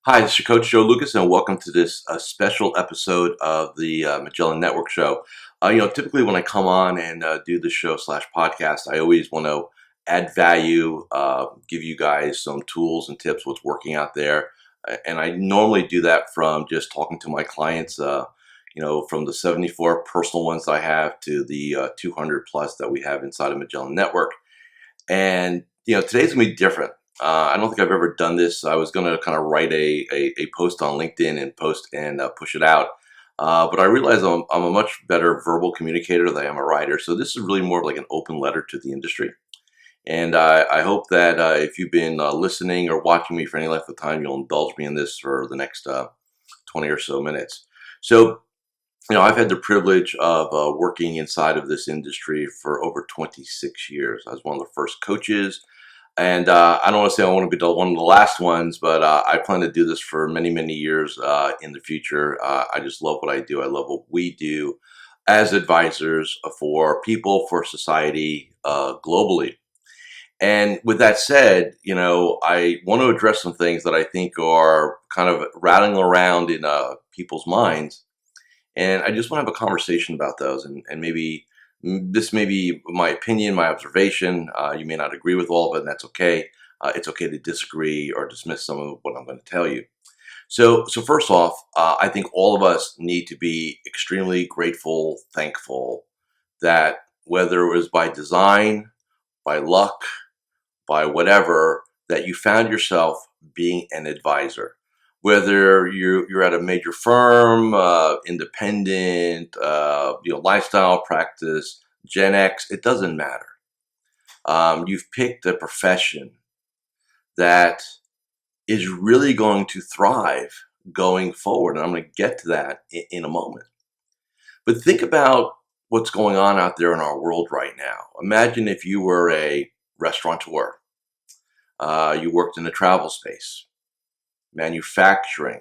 Hi, this is your coach Joe Lucas, and welcome to this special episode of the Magellan Network Show. Typically when I come on and do the show slash podcast, I always want to add value, give you guys some tools and tips, what's working out there, and I normally do that from just talking to my clients. From the 74 personal ones I have to the 200 plus that we have inside of Magellan Network. And today's gonna be different. I don't think I've ever done this. I was gonna kind of write a post on LinkedIn and post and push it out, but I realize I'm a much better verbal communicator than I am a writer. So this is really more of like an open letter to the industry. And I hope that if you've been listening or watching me for any length of time, you'll indulge me in this for the next 20 or so minutes. So I've had the privilege of working inside of this industry for over 26 years. I was one of the first coaches, and I don't want to say I want to be one of the last ones, but I plan to do this for many, many years in the future. I just love what I do. I love what we do as advisors for people, for society, globally. And with that said, I want to address some things that I think are kind of rattling around in people's minds, and I just want to have a conversation about those, and maybe this may be my opinion, my observation. You may not agree with all of it, and that's okay. It's okay to disagree or dismiss some of what I'm going to tell you. So first off, I think all of us need to be extremely grateful, thankful that whether it was by design, by luck, by whatever, that you found yourself being an advisor. Whether you're at a major firm, independent, lifestyle practice, Gen X, it doesn't matter. You've picked a profession that is really going to thrive going forward, and I'm going to get to that in a moment. But think about what's going on out there in our world right now. Imagine if you were a restaurateur, you worked in the travel space, manufacturing,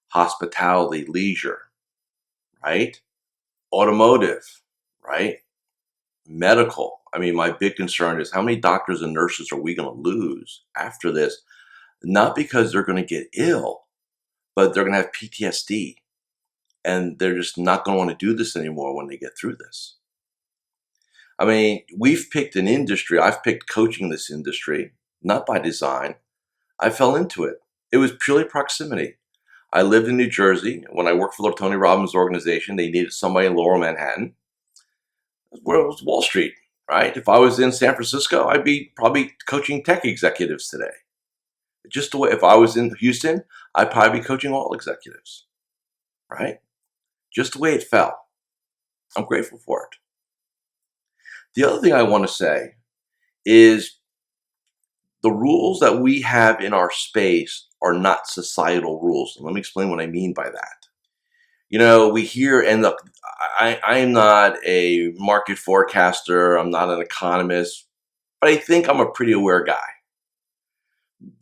hospitality, leisure, right? Automotive, right? Medical. I mean, my big concern is how many doctors and nurses are we going to lose after this? Not because they're going to get ill, but they're going to have PTSD, and they're just not going to want to do this anymore when they get through this. I mean, we've picked an industry. I've picked coaching this industry, not by design. I fell into it. It was purely proximity. I lived in New Jersey. When I worked for the Tony Robbins organization, they needed somebody in Lower Manhattan, where it was Wall Street, right? If I was in San Francisco, I'd be probably coaching tech executives today. Just the way, if I was in Houston, I'd probably be coaching all executives, right? Just the way it fell. I'm grateful for it. The other thing I want to say is the rules that we have in our space are not societal rules. And let me explain what I mean by that. We hear, and look, I am not a market forecaster. I'm not an economist, but I think I'm a pretty aware guy.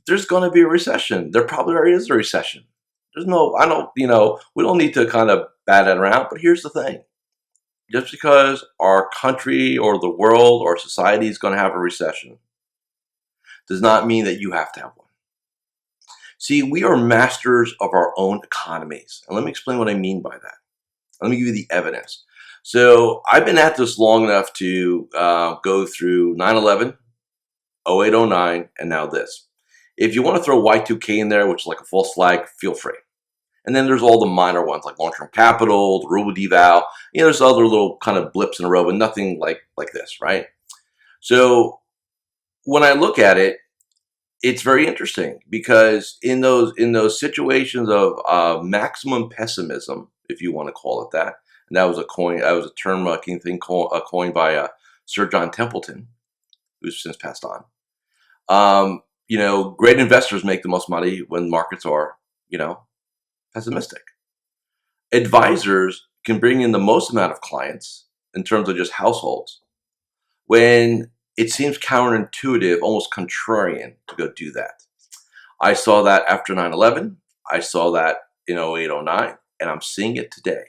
There's going to be a recession. There probably already is a recession. We don't need to kind of bat it around, but here's the thing. Just because our country or the world or society is going to have a recession does not mean that you have to have one. See, we are masters of our own economies. And let me explain what I mean by that. Let me give you the evidence. So I've been at this long enough to go through 9/11, 08, 09, and now this. If you want to throw Y2K in there, which is like a false flag, feel free. And then there's all the minor ones like long-term capital, the ruble deval. There's other little kind of blips in a row, but nothing like this, right? So when I look at it, it's very interesting because in those situations of maximum pessimism, if you want to call it that, and that was a term coined by Sir John Templeton, who's since passed on. Great investors make the most money when markets are, pessimistic. Advisors can bring in the most amount of clients in terms of just households when it seems counterintuitive, almost contrarian to go do that. I saw that after 9/11. I saw that in 08, 09, and I'm seeing it today.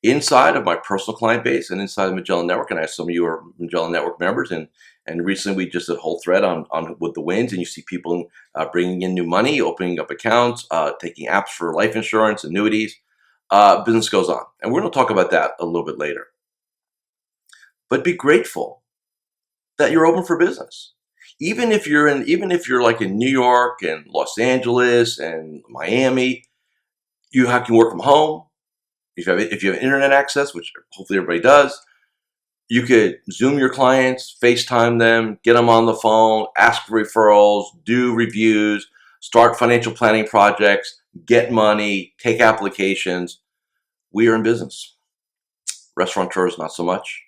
inside of my personal client base and inside of Magellan Network. And I have some of you are Magellan Network members. And recently we just did a whole thread on with the wins, and you see people bringing in new money, opening up accounts, taking apps for life insurance, annuities. Business goes on. And we're going to talk about that a little bit later. But be grateful that you're open for business. Even if you're like in New York and Los Angeles and Miami, you can work from home. If you have internet access, which hopefully everybody does, you could Zoom your clients, FaceTime them, get them on the phone, ask for referrals, do reviews, start financial planning projects, get money, take applications. We are in business. Restaurateurs, not so much.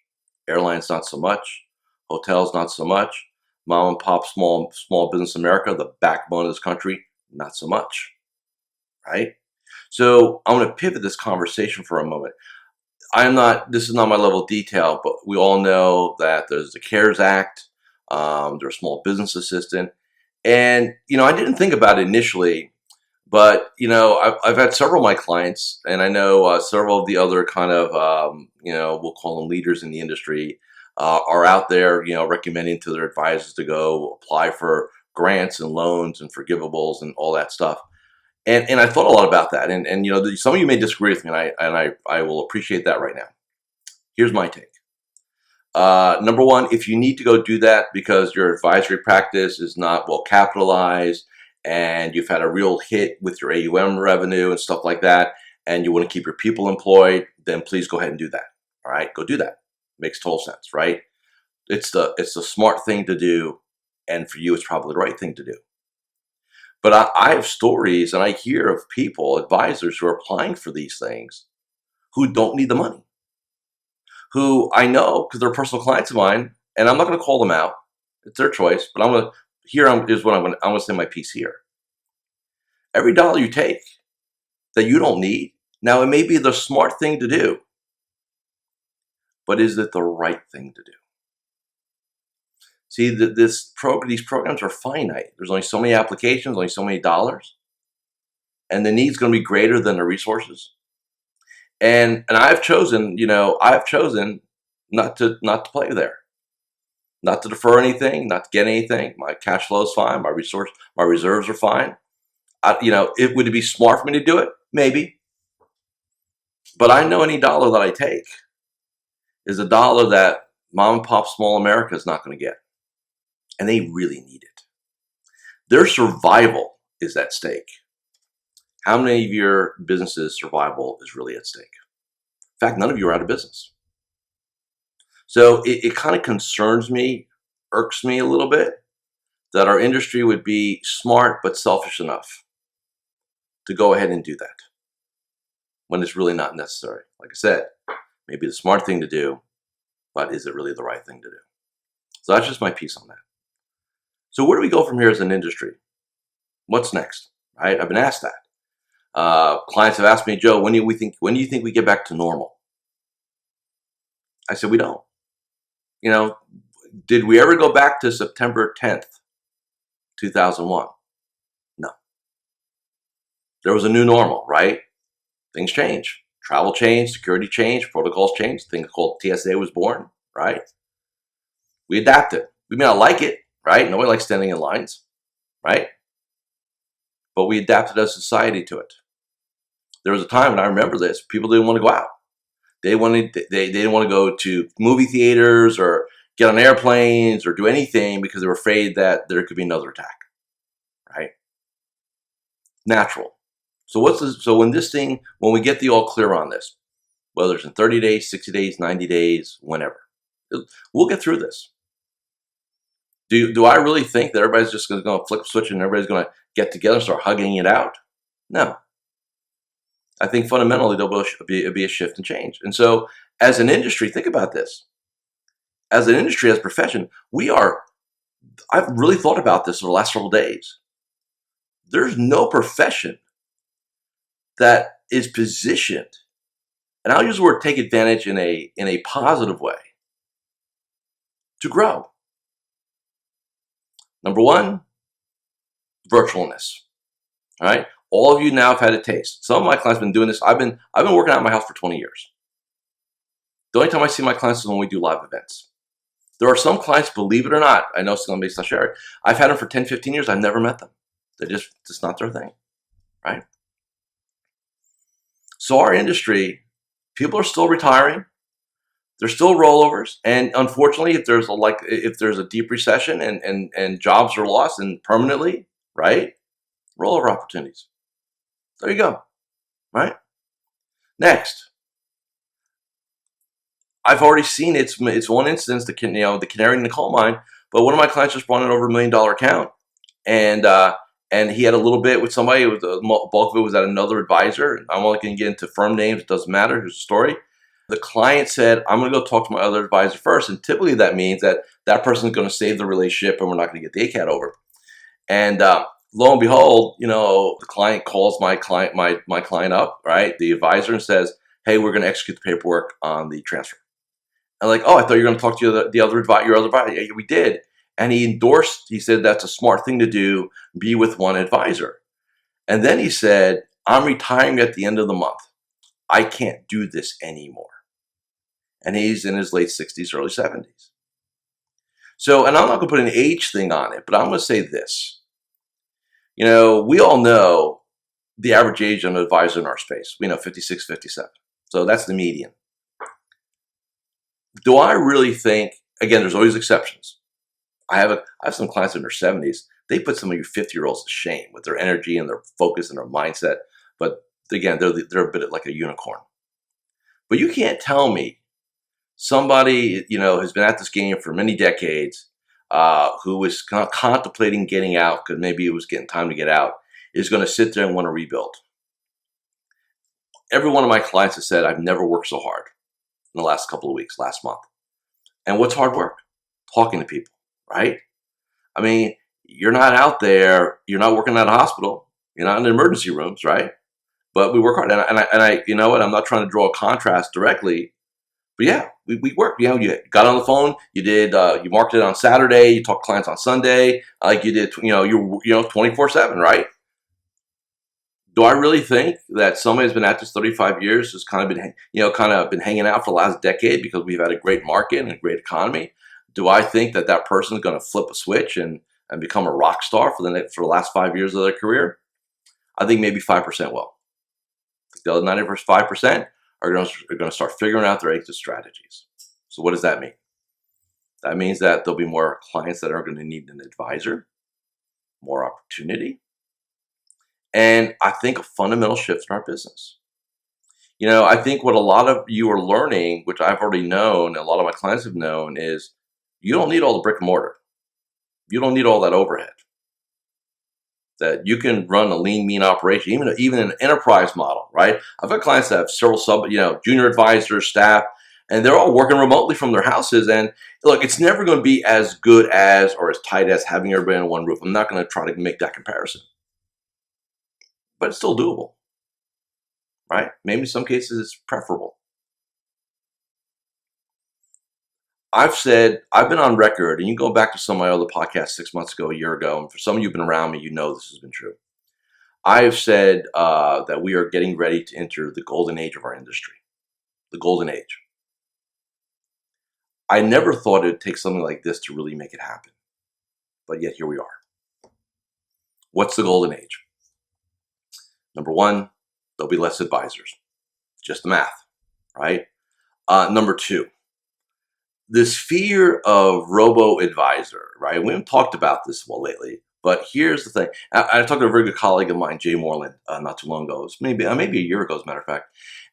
Airlines, not so much. Hotels, not so much. Mom and pop, small business America, the backbone of this country, not so much. Right? So I'm going to pivot this conversation for a moment. This is not my level of detail, but we all know that there's the CARES Act, there's small business assistance. And, I didn't think about it initially, but, I've had several of my clients, and I know several of the other kind of, we'll call them leaders in the industry, are out there, recommending to their advisors to go apply for grants and loans and forgivables and all that stuff. And I thought a lot about that. And some of you may disagree with me, and I will appreciate that right now. Here's my take. Number one, if you need to go do that because your advisory practice is not well capitalized and you've had a real hit with your AUM revenue and stuff like that, and you want to keep your people employed, then please go ahead and do that. All right, go do that. Makes total sense, right? It's the smart thing to do, and for you, it's probably the right thing to do. But I have stories, and I hear of people, advisors, who are applying for these things who don't need the money, who I know because they're personal clients of mine, and I'm not going to call them out. It's their choice, but I'm going to say my piece here. Every dollar you take that you don't need, now it may be the smart thing to do, but is it the right thing to do? See, these programs are finite. There's only so many applications, only so many dollars, and the need's going to be greater than the resources. And I've chosen not to play there, not to defer anything, not to get anything. My cash flow is fine. My reserves are fine. It would be smart for me to do it, maybe, but I know any dollar that I take is a dollar that mom and pop small America is not going to get. And they really need it. Their survival is at stake. How many of your businesses' survival is really at stake? In fact, none of you are out of business. So it kind of concerns me, irks me a little bit, that our industry would be smart but selfish enough to go ahead and do that when it's really not necessary. Like I said, maybe the smart thing to do, but is it really the right thing to do? So that's just my piece on that. So where do we go from here as an industry? What's next? Right? I've been asked that. Clients have asked me, Joe, when do you think we get back to normal? I said, we don't. Did we ever go back to September 10th, 2001? No. There was a new normal, right? Things change. Travel changed, security changed, protocols changed. Thing called TSA was born, right? We adapted. We may not like it, right? Nobody likes standing in lines, right? But we adapted as a society to it. There was a time, and I remember this, people didn't want to go out. They didn't want to go to movie theaters or get on airplanes or do anything because they were afraid that there could be another attack, right? Natural. So when we get the all clear on this, whether it's in 30 days, 60 days, 90 days, whenever, we'll get through this. Do I really think that everybody's just going to flip a switch and everybody's going to get together and start hugging it out? No. I think fundamentally there'll be a shift and change. And so as an industry, think about this. As an industry, as a profession, I've really thought about this over the last several days. There's no profession that is positioned, and I'll use the word take advantage in a positive way, to grow. Number one, virtualness. All right. All of you now have had a taste. Some of my clients have been doing this. I've been working out of my house for 20 years. The only time I see my clients is when we do live events. There are some clients, believe it or not, I know some may not share it. I've had them for 10, 15 years. I've never met them. They're just not their thing, right? So our industry, people are still retiring. There's still rollovers, and unfortunately, if there's a deep recession and jobs are lost and permanently, right? Rollover opportunities. There you go, right? Next, I've already seen it's one instance, the canary in the coal mine. But one of my clients just brought in over $1 million account, and he had a little bit with somebody. It was the bulk of it was at another advisor. I'm only going to get into firm names. It doesn't matter. Here's the story. The client said, "I'm going to go talk to my other advisor first," and typically that means that person is going to save the relationship, and we're not going to get the ACAT over. And lo and behold, the client calls my client up, right? The advisor, and says, "Hey, we're going to execute the paperwork on the transfer." I'm like, "Oh, I thought you were going to talk to your other advisor." "Yeah, we did." And he endorsed. He said that's a smart thing to do. Be with one advisor. And then he said, "I'm retiring at the end of the month. I can't do this anymore." And he's in his late 60s, early 70s. So, and I'm not going to put an age thing on it, but I'm going to say this. We all know the average age of an advisor in our space. We know 56, 57. So that's the median. Do I really think, again, there's always exceptions. I have some clients in their 70s. They put some of you 50-year-olds to shame with their energy and their focus and their mindset. But again, they're a bit like a unicorn. But you can't tell me somebody, has been at this game for many decades, who was contemplating getting out because maybe it was getting time to get out, is going to sit there and want to rebuild. Every one of my clients has said, "I've never worked so hard in the last couple of weeks, last month." And what's hard work? Talking to people, right? I mean, you're not out there, you're not working at a hospital, you're not in the emergency rooms, right? But we work hard. And I you know what? I'm not trying to draw a contrast directly. But yeah, we worked. You got on the phone. You did. You marketed on Saturday. You talked to clients on Sunday. Like you did. You're 24/7, right? Do I really think that somebody who's been at this 35 years has kind of been hanging out for the last decade because we've had a great market and a great economy? Do I think that person is going to flip a switch and become a rock star for the last 5 years of their career? I think maybe 5% will. The other 95% are going to start figuring out their exit strategies. So what does that mean? That means that there'll be more clients that are going to need an advisor, more opportunity, and I think a fundamental shift in our business. I think what a lot of you are learning, which I've already known, and a lot of my clients have known, is you don't need all the brick and mortar. You don't need all that overhead. That you can run a lean, mean operation, even an enterprise model, right? I've got clients that have several junior advisors, staff, and they're all working remotely from their houses. And look, it's never going to be as good as or as tight as having everybody under one roof. I'm not going to try to make that comparison, but it's still doable, right? Maybe in some cases it's preferable. I've been on record, and you can go back to some of my other podcasts 6 months ago, a year ago, and for some of you who've been around me, this has been true. I have said that we are getting ready to enter the golden age of our industry, the golden age. I never thought it would take something like this to really make it happen, but yet here we are. What's the golden age? Number one, there'll be less advisors. Just the math, right? Number two, this fear of robo-advisor, right? We haven't talked about this lately, but here's the thing. I talked to a very good colleague of mine, Jay Moreland, not too long ago. It was maybe a year ago, as a matter of fact.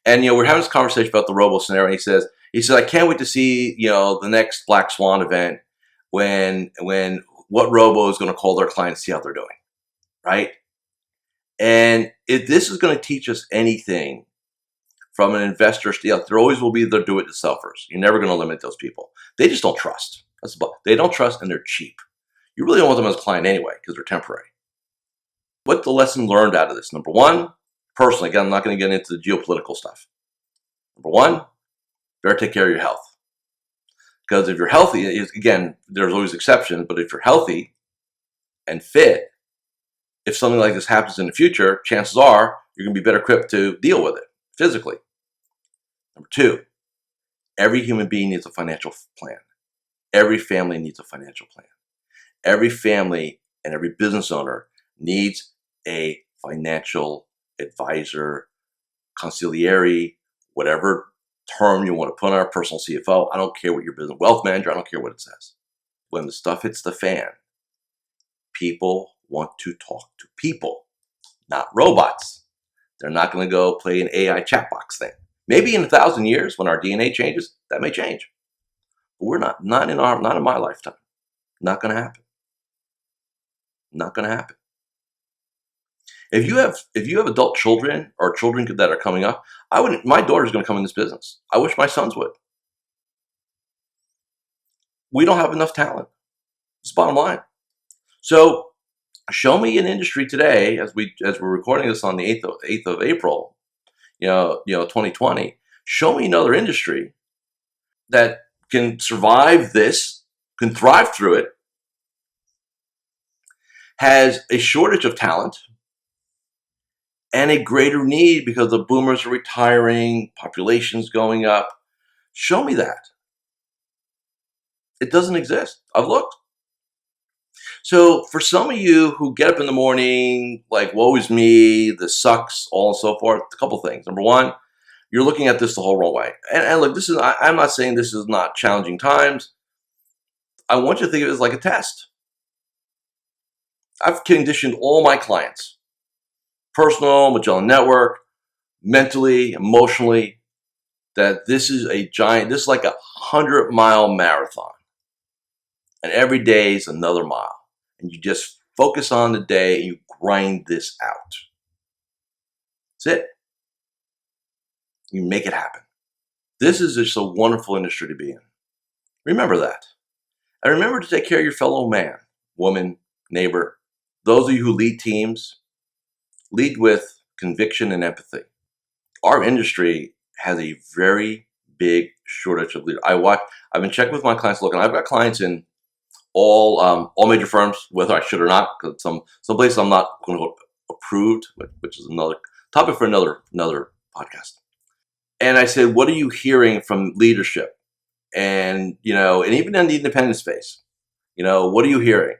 And we're having this conversation about the robo scenario. And he says, "I can't wait to see the next Black Swan event when what robo is going to call their clients, see how they're doing, right?" And if this is going to teach us anything from an investor, there always will be the do-it-yourselfers. You're never going to limit those people. They just don't trust. They don't trust, and they're cheap. You really don't want them as a client anyway because they're temporary. What the lesson learned out of this? Number one, personally, again, I'm not going to get into the geopolitical stuff. Number one, better take care of your health. Because if you're healthy, again, there's always exceptions, but if you're healthy and fit, if something like this happens in the future, chances are you're going to be better equipped to deal with it physically. Number two, Every human being needs a financial plan. Every family needs a financial plan. Every family and every business owner needs a financial advisor, consigliere, whatever term you want to put on our personal CFO. I don't care what your business, wealth manager, I don't care what it says. When the stuff hits the fan, people want to talk to people, not robots. They're not going to go play an AI chat box thing. Maybe in 1,000 years, when our DNA changes, that may change. But we're not in my lifetime. Not going to happen. Not going to happen. If you have adult children or children that are coming up, my daughter's going to come in this business. I wish my sons would. We don't have enough talent. It's the bottom line. So show me an industry today, as we're recording this on the 8th of April, 2020. Show me another industry that can survive this, can thrive through it, has a shortage of talent, and a greater need because the boomers are retiring, population's going up. Show me that. It doesn't exist. I've looked. So for some of you who get up in the morning, like, woe is me, this sucks, all and so forth, a couple things. Number one, you're looking at this the whole wrong way. And look, I'm not saying this is not challenging times. I want you to think of it as like a test. I've conditioned all my clients, personal, Magellan Network, mentally, emotionally, that this is like a 100-mile marathon. And every day is another mile. And you just focus on the day and you grind this out. That's it. You make it happen. This is just a wonderful industry to be in. Remember that. And remember to take care of your fellow man, woman, neighbor. Those of you who lead teams, lead with conviction and empathy. Our industry has a very big shortage of leaders. I've been checking with my clients. Look, and I've got clients in all major firms, whether I should or not, because some places I'm not going to approved, which is another topic for another podcast. And I said, what are you hearing from leadership? And and even in the independent space, what are you hearing?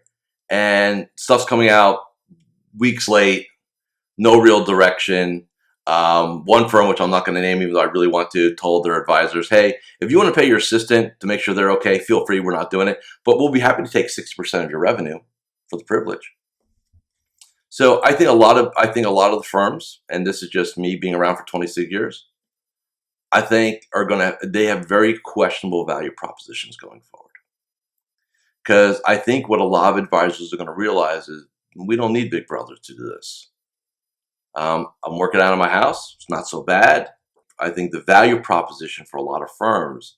And stuff's coming out weeks late, no real direction. One firm, which I'm not going to name, even though I really want to, told their advisors, hey, if you want to pay your assistant to make sure they're okay, feel free. We're not doing it, but we'll be happy to take 60% of your revenue for the privilege. So I think a lot of the firms, and this is just me being around for 26 years, I think they have very questionable value propositions going forward. Because I think what a lot of advisors are going to realize is we don't need Big Brother to do this. I'm working out of my house. It's not so bad. I think the value proposition for a lot of firms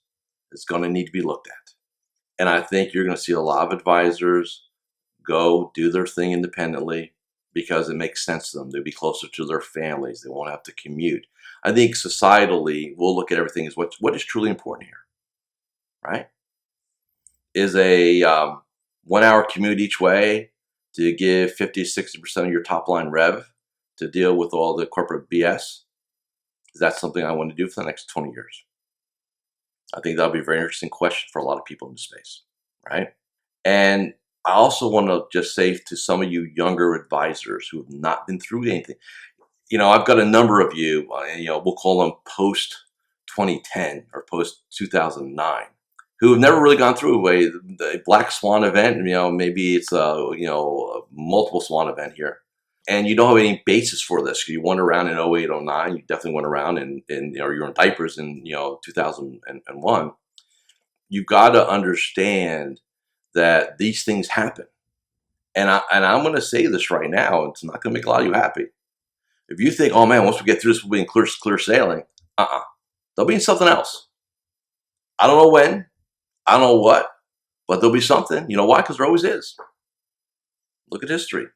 is going to need to be looked at. And I think you're going to see a lot of advisors go do their thing independently because it makes sense to them. They'll be closer to their families. They won't have to commute. I think societally, we'll look at everything as what is truly important here, right? Is a 1-hour commute each way to give 50-60% of your top line rev to deal with all the corporate BS? Is that something I want to do for the next 20 years? I think that'll be a very interesting question for a lot of people in the space, right? And I also want to just say to some of you younger advisors who have not been through anything, I've got a number of you, we'll call them post 2010 or post 2009, who have never really gone through a black swan event. Maybe it's a multiple swan event here. And you don't have any basis for this. You went around in 08, 09. You definitely went around in you're in diapers in 2001. You've got to understand that these things happen. And I'm going to say this right now. It's not going to make a lot of you happy. If you think, oh man, once we get through this, we'll be in clear sailing. There'll be something else. I don't know when. I don't know what. But there'll be something. You know why? Because there always is. Look at history.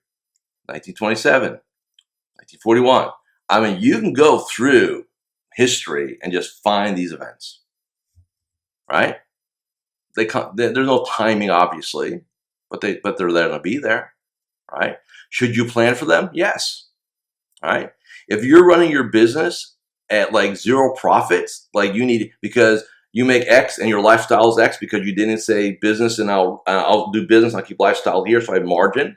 1927, 1941. I mean, you can go through history and just find these events, right? There's no timing, obviously, but they're going to be there, right? Should you plan for them? Yes, right? If you're running your business at like zero profits, like you need, because You make X and your lifestyle is X because you didn't say business and I'll do business. I'll keep lifestyle here, so I have margin.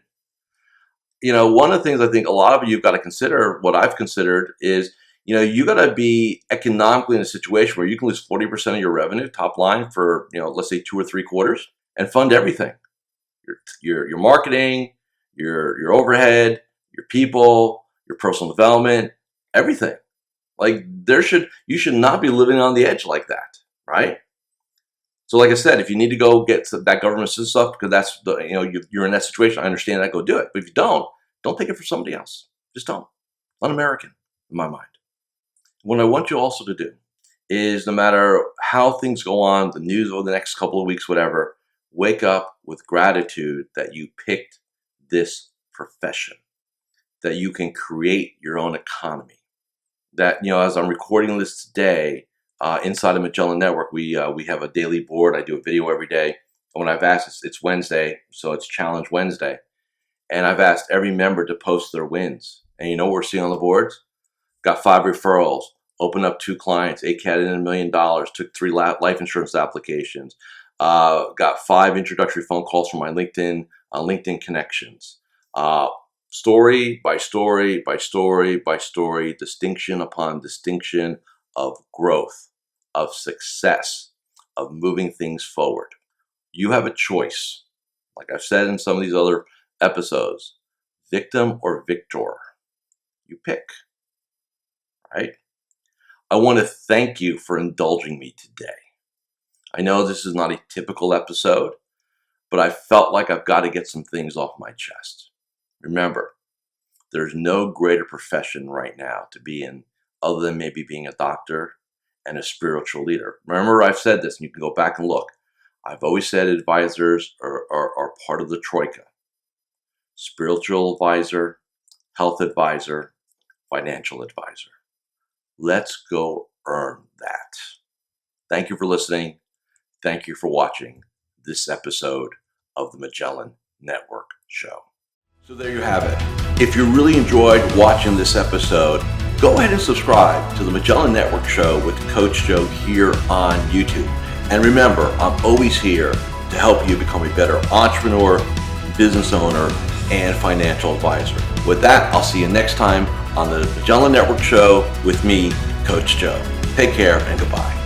One of the things I think a lot of you've got to consider, what I've considered is, you got to be economically in a situation where you can lose 40% of your revenue top line for, let's say 2 or 3 quarters and fund everything. Your marketing, your overhead, your people, your personal development, everything. Like you should not be living on the edge like that, right? So like I said, if you need to go get that government assistance stuff because that's you're in that situation, I understand that, go do it. But if you don't take it for somebody else. Just don't. It's un-American in my mind. What I want you also to do is, no matter how things go on, the news over the next couple of weeks, whatever, wake up with gratitude that you picked this profession, that you can create your own economy. That, as I'm recording this today, inside the Magellan Network, we have a daily board. I do a video every day. And when I've asked, it's Wednesday, so it's Challenge Wednesday. And I've asked every member to post their wins. And you know what we're seeing on the boards? Got 5 referrals, opened up 2 clients, 8 cat in $1 million, took 3 life insurance applications, got 5 introductory phone calls from my LinkedIn connections. Story by story by story by story, distinction upon distinction of growth, of success, of moving things forward. You have a choice. Like I've said in some of these other episodes, victim or victor. You pick, right? I want to thank you for indulging me today. I know this is not a typical episode, but I felt like I've got to get some things off my chest. Remember, there's no greater profession right now to be in other than maybe being a doctor and a spiritual leader. Remember, I've said this, and you can go back and look. I've always said advisors are part of the troika. Spiritual advisor, health advisor, financial advisor. Let's go earn that. Thank you for listening. Thank you for watching this episode of the Magellan Network Show. So there you have it. If you really enjoyed watching this episode, go ahead and subscribe to the Magellan Network Show with Coach Joe here on YouTube. And remember, I'm always here to help you become a better entrepreneur, business owner, and financial advisor. With that, I'll see you next time on the Magellan Network Show with me, Coach Joe. Take care and goodbye.